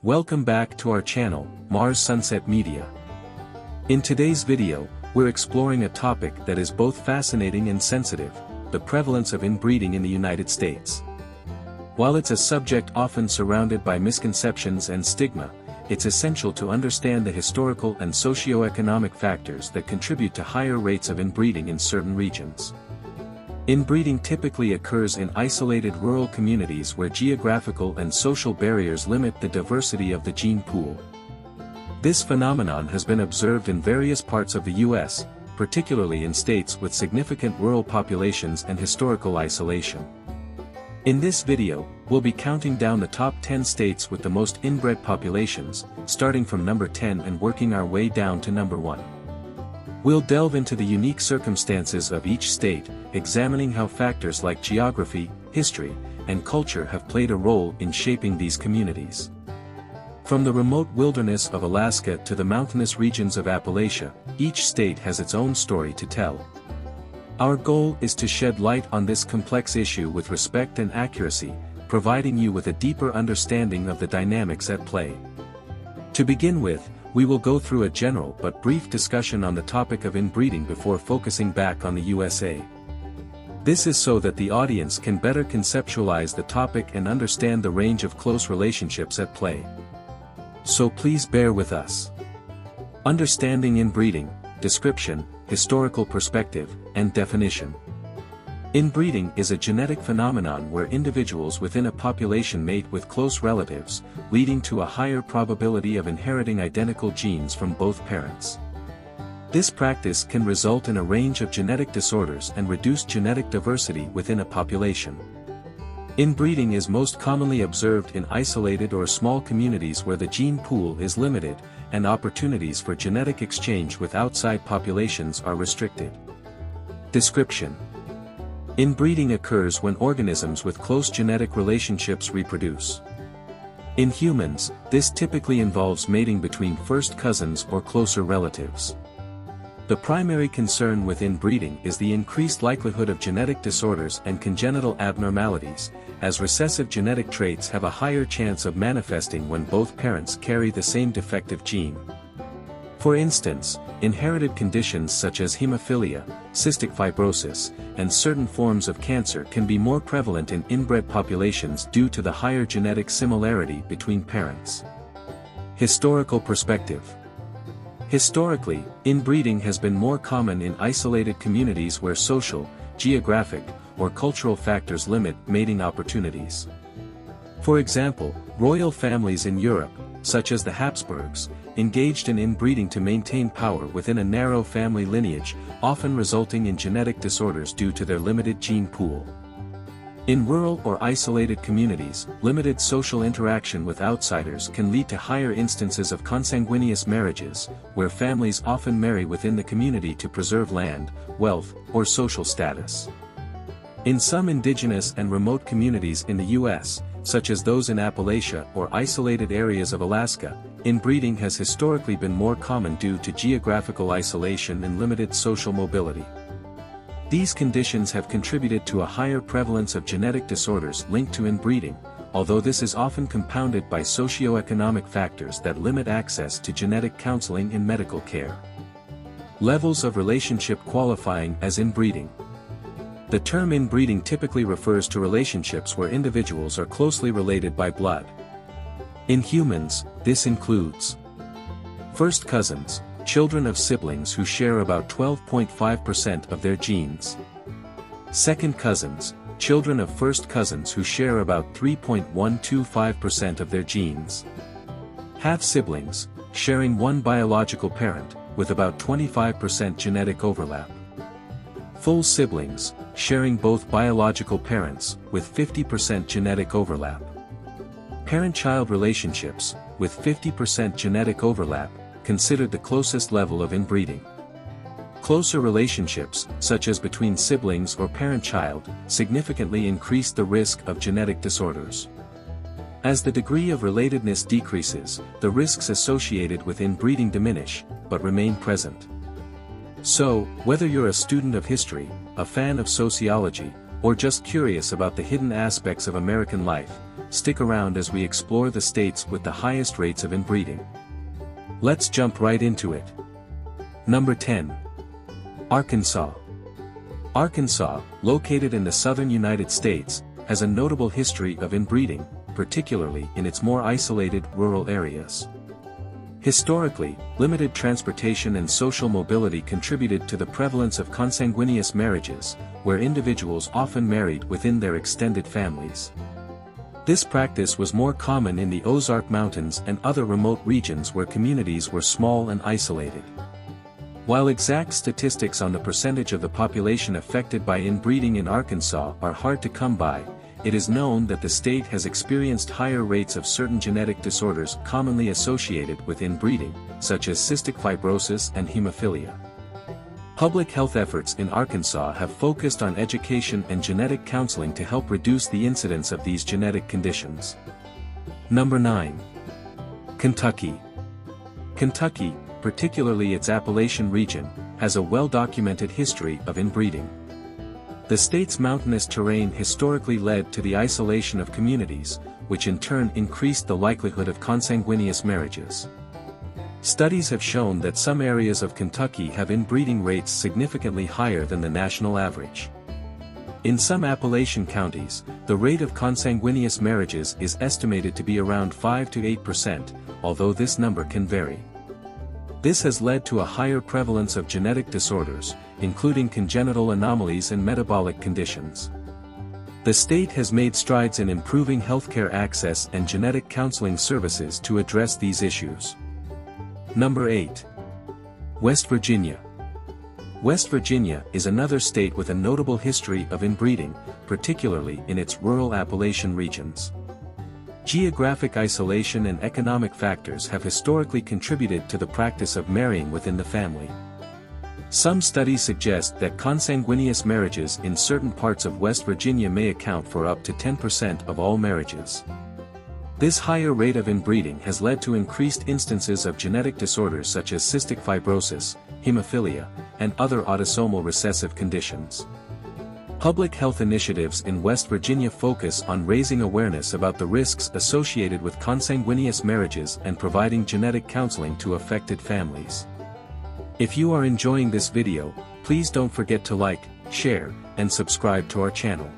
Welcome back to our channel, Mars Sunset Media. In today's video, we're exploring a topic that is both fascinating and sensitive, the prevalence of inbreeding in the United States. While it's a subject often surrounded by misconceptions and stigma, it's essential to understand the historical and socio-economic factors that contribute to higher rates of inbreeding in certain regions. Inbreeding typically occurs in isolated rural communities where geographical and social barriers limit the diversity of the gene pool. This phenomenon has been observed in various parts of the U.S., particularly in states with significant rural populations and historical isolation. In this video, we'll be counting down the top 10 states with the most inbred populations, starting from number 10 and working our way down to number 1. We'll delve into the unique circumstances of each state, examining how factors like geography, history, and culture have played a role in shaping these communities. From the remote wilderness of Alaska to the mountainous regions of Appalachia, each state has its own story to tell. Our goal is to shed light on this complex issue with respect and accuracy, providing you with a deeper understanding of the dynamics at play. To begin with, we will go through a general but brief discussion on the topic of inbreeding before focusing back on the USA. This is so that the audience can better conceptualize the topic and understand the range of close relationships at play. So please bear with us. Understanding inbreeding, description, historical perspective, and definition. Inbreeding is a genetic phenomenon where individuals within a population mate with close relatives, leading to a higher probability of inheriting identical genes from both parents. This practice can result in a range of genetic disorders and reduced genetic diversity within a population. Inbreeding is most commonly observed in isolated or small communities where the gene pool is limited, and opportunities for genetic exchange with outside populations are restricted. Description: Inbreeding occurs when organisms with close genetic relationships reproduce. In humans, this typically involves mating between first cousins or closer relatives. The primary concern with inbreeding is the increased likelihood of genetic disorders and congenital abnormalities, as recessive genetic traits have a higher chance of manifesting when both parents carry the same defective gene. For instance, inherited conditions such as hemophilia, cystic fibrosis, and certain forms of cancer can be more prevalent in inbred populations due to the higher genetic similarity between parents. Historical perspective. Historically, inbreeding has been more common in isolated communities where social, geographic, or cultural factors limit mating opportunities. For example, royal families in Europe, such as the Habsburgs, engaged in inbreeding to maintain power within a narrow family lineage, often resulting in genetic disorders due to their limited gene pool. In rural or isolated communities, limited social interaction with outsiders can lead to higher instances of consanguineous marriages, where families often marry within the community to preserve land, wealth, or social status. In some indigenous and remote communities in the U.S., such as those in Appalachia or isolated areas of Alaska, inbreeding has historically been more common due to geographical isolation and limited social mobility. These conditions have contributed to a higher prevalence of genetic disorders linked to inbreeding, although this is often compounded by socio-economic factors that limit access to genetic counseling and medical care. Levels of relationship qualifying as inbreeding. The term inbreeding typically refers to relationships where individuals are closely related by blood. In humans, this includes first cousins, children of siblings who share about 12.5% of their genes. Second cousins, children of first cousins who share about 3.125% of their genes. Half-siblings, sharing one biological parent, with about 25% genetic overlap. Full siblings, sharing both biological parents, with 50% genetic overlap. Parent-child relationships, with 50% genetic overlap, considered the closest level of inbreeding. Closer relationships, such as between siblings or parent-child, significantly increase the risk of genetic disorders. As the degree of relatedness decreases, the risks associated with inbreeding diminish, but remain present. So, whether you're a student of history, a fan of sociology, or just curious about the hidden aspects of American life, stick around as we explore the states with the highest rates of inbreeding. Let's jump right into it. Number 10. Arkansas. Arkansas, located in the southern United States, has a notable history of inbreeding, particularly in its more isolated rural areas. Historically, limited transportation and social mobility contributed to the prevalence of consanguineous marriages, where individuals often married within their extended families. This practice was more common in the Ozark Mountains and other remote regions where communities were small and isolated. While exact statistics on the percentage of the population affected by inbreeding in Arkansas are hard to come by, it is known that the state has experienced higher rates of certain genetic disorders commonly associated with inbreeding, such as cystic fibrosis and hemophilia. Public health efforts in Arkansas have focused on education and genetic counseling to help reduce the incidence of these genetic conditions. Number 9. Kentucky. Kentucky, particularly its Appalachian region, has a well-documented history of inbreeding. The state's mountainous terrain historically led to the isolation of communities, which in turn increased the likelihood of consanguineous marriages. Studies have shown that some areas of Kentucky have inbreeding rates significantly higher than the national average. In some Appalachian counties, the rate of consanguineous marriages is estimated to be around 5 to 8%, although this number can vary. This has led to a higher prevalence of genetic disorders, including congenital anomalies and metabolic conditions. The state has made strides in improving healthcare access and genetic counseling services to address these issues. Number 8. West Virginia. West Virginia is another state with a notable history of inbreeding, particularly in its rural Appalachian regions. Geographic isolation and economic factors have historically contributed to the practice of marrying within the family. Some studies suggest that consanguineous marriages in certain parts of West Virginia may account for up to 10% of all marriages. This higher rate of inbreeding has led to increased instances of genetic disorders such as cystic fibrosis, hemophilia, and other autosomal recessive conditions. Public health initiatives in West Virginia focus on raising awareness about the risks associated with consanguineous marriages and providing genetic counseling to affected families. If you are enjoying this video, please don't forget to like, share, and subscribe to our channel.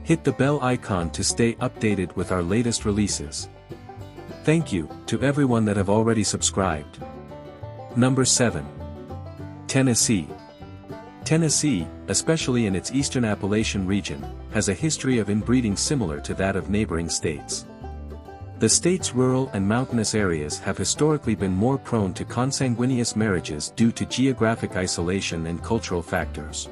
Hit the bell icon to stay updated with our latest releases. Thank you to everyone that have already subscribed. Number 7. Tennessee. Tennessee, especially in its eastern Appalachian region, has a history of inbreeding similar to that of neighboring states. The state's rural and mountainous areas have historically been more prone to consanguineous marriages due to geographic isolation and cultural factors.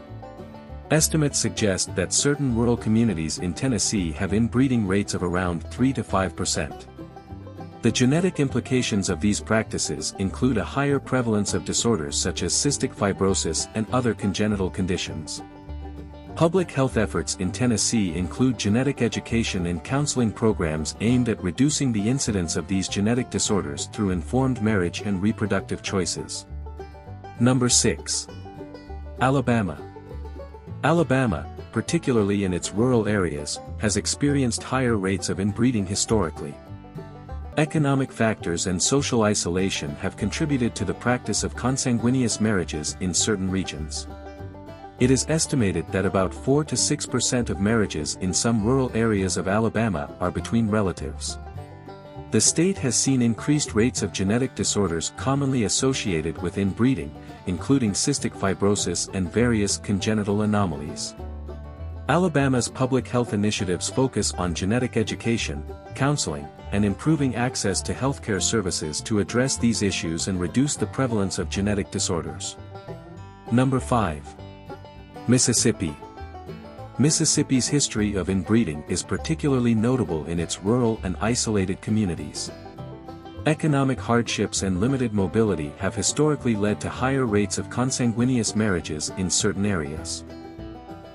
Estimates suggest that certain rural communities in Tennessee have inbreeding rates of around 3 to 5%. The genetic implications of these practices include a higher prevalence of disorders such as cystic fibrosis and other congenital conditions. Public health efforts in Tennessee include genetic education and counseling programs aimed at reducing the incidence of these genetic disorders through informed marriage and reproductive choices. Number 6. Alabama. Alabama, particularly in its rural areas, has experienced higher rates of inbreeding historically. Economic factors and social isolation have contributed to the practice of consanguineous marriages in certain regions. It is estimated that about 4 to 6% of marriages in some rural areas of Alabama are between relatives. The state has seen increased rates of genetic disorders commonly associated with inbreeding, including cystic fibrosis and various congenital anomalies. Alabama's public health initiatives focus on genetic education, counseling, and improving access to healthcare services to address these issues and reduce the prevalence of genetic disorders. Number 5. Mississippi. Mississippi's history of inbreeding is particularly notable in its rural and isolated communities. Economic hardships and limited mobility have historically led to higher rates of consanguineous marriages in certain areas.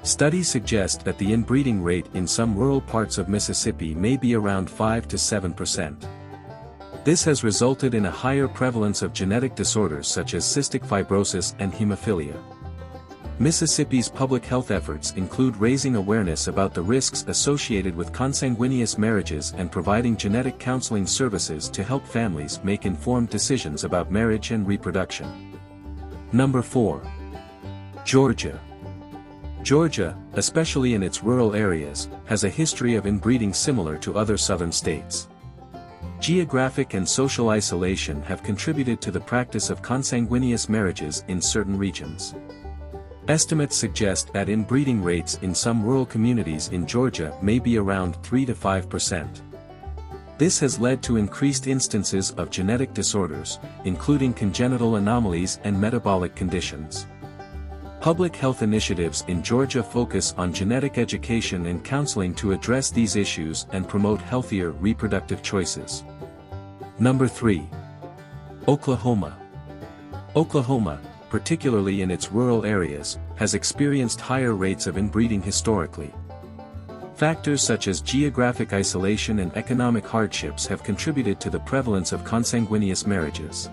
Studies suggest that the inbreeding rate in some rural parts of Mississippi may be around 5 to 7%. This has resulted in a higher prevalence of genetic disorders such as cystic fibrosis and hemophilia. Mississippi's public health efforts include raising awareness about the risks associated with consanguineous marriages and providing genetic counseling services to help families make informed decisions about marriage and reproduction. Number 4. Georgia. Georgia, especially in its rural areas, has a history of inbreeding similar to other southern states. Geographic and social isolation have contributed to the practice of consanguineous marriages in certain regions. Estimates suggest that inbreeding rates in some rural communities in Georgia may be around 3 to 5%. This has led to increased instances of genetic disorders, including congenital anomalies and metabolic conditions. Public health initiatives in Georgia focus on genetic education and counseling to address these issues and promote healthier reproductive choices. Number 3. Oklahoma. Oklahoma, particularly in its rural areas, has experienced higher rates of inbreeding historically. Factors such as geographic isolation and economic hardships have contributed to the prevalence of consanguineous marriages.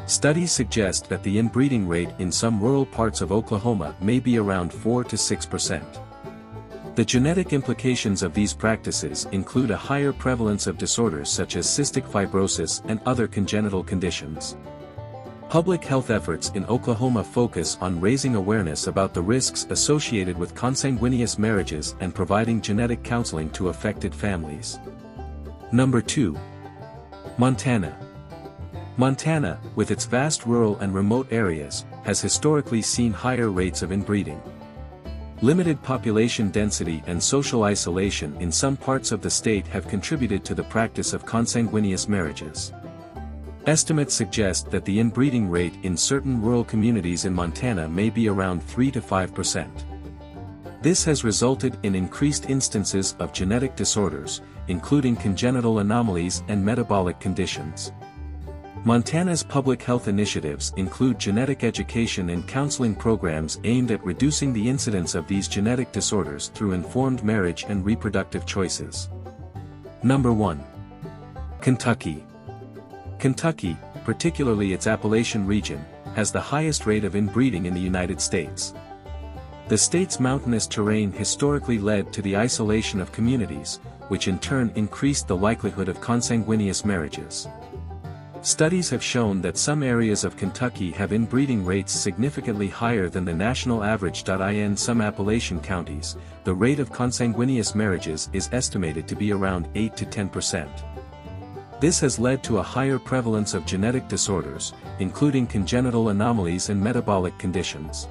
Studies suggest that the inbreeding rate in some rural parts of Oklahoma may be around 4 to 6%. The genetic implications of these practices include a higher prevalence of disorders such as cystic fibrosis and other congenital conditions. Public health efforts in Oklahoma focus on raising awareness about the risks associated with consanguineous marriages and providing genetic counseling to affected families. Number 2. Montana. Montana, with its vast rural and remote areas, has historically seen higher rates of inbreeding. Limited population density and social isolation in some parts of the state have contributed to the practice of consanguineous marriages. Estimates suggest that the inbreeding rate in certain rural communities in Montana may be around 3 to 5%. This has resulted in increased instances of genetic disorders, including congenital anomalies and metabolic conditions. Montana's public health initiatives include genetic education and counseling programs aimed at reducing the incidence of these genetic disorders through informed marriage and reproductive choices. Number 1. Kentucky. Kentucky, particularly its Appalachian region, has the highest rate of inbreeding in the United States. The state's mountainous terrain historically led to the isolation of communities, which in turn increased the likelihood of consanguineous marriages. Studies have shown that some areas of Kentucky have inbreeding rates significantly higher than the national average. In some Appalachian counties, the rate of consanguineous marriages is estimated to be around 8 to 10%. This has led to a higher prevalence of genetic disorders, including congenital anomalies and metabolic conditions.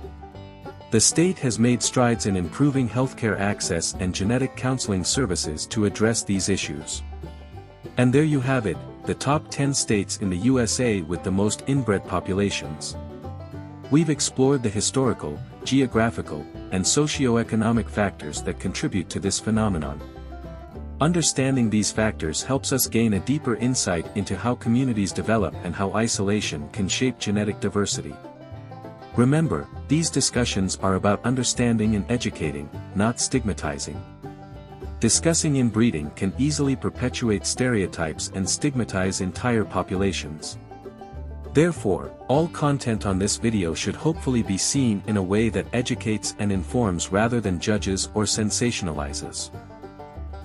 The state has made strides in improving healthcare access and genetic counseling services to address these issues. And there you have it, the top 10 states in the USA with the most inbred populations. We've explored the historical, geographical, and socio-economic factors that contribute to this phenomenon. Understanding these factors helps us gain a deeper insight into how communities develop and how isolation can shape genetic diversity. Remember, these discussions are about understanding and educating, not stigmatizing. Discussing inbreeding can easily perpetuate stereotypes and stigmatize entire populations. Therefore, all content on this video should hopefully be seen in a way that educates and informs rather than judges or sensationalizes.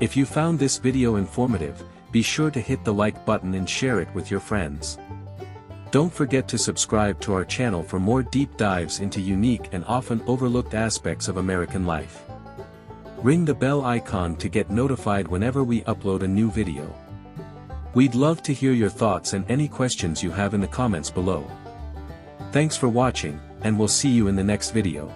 If you found this video informative, be sure to hit the like button and share it with your friends. Don't forget to subscribe to our channel for more deep dives into unique and often overlooked aspects of American life. Ring the bell icon to get notified whenever we upload a new video. We'd love to hear your thoughts and any questions you have in the comments below. Thanks for watching, and we'll see you in the next video.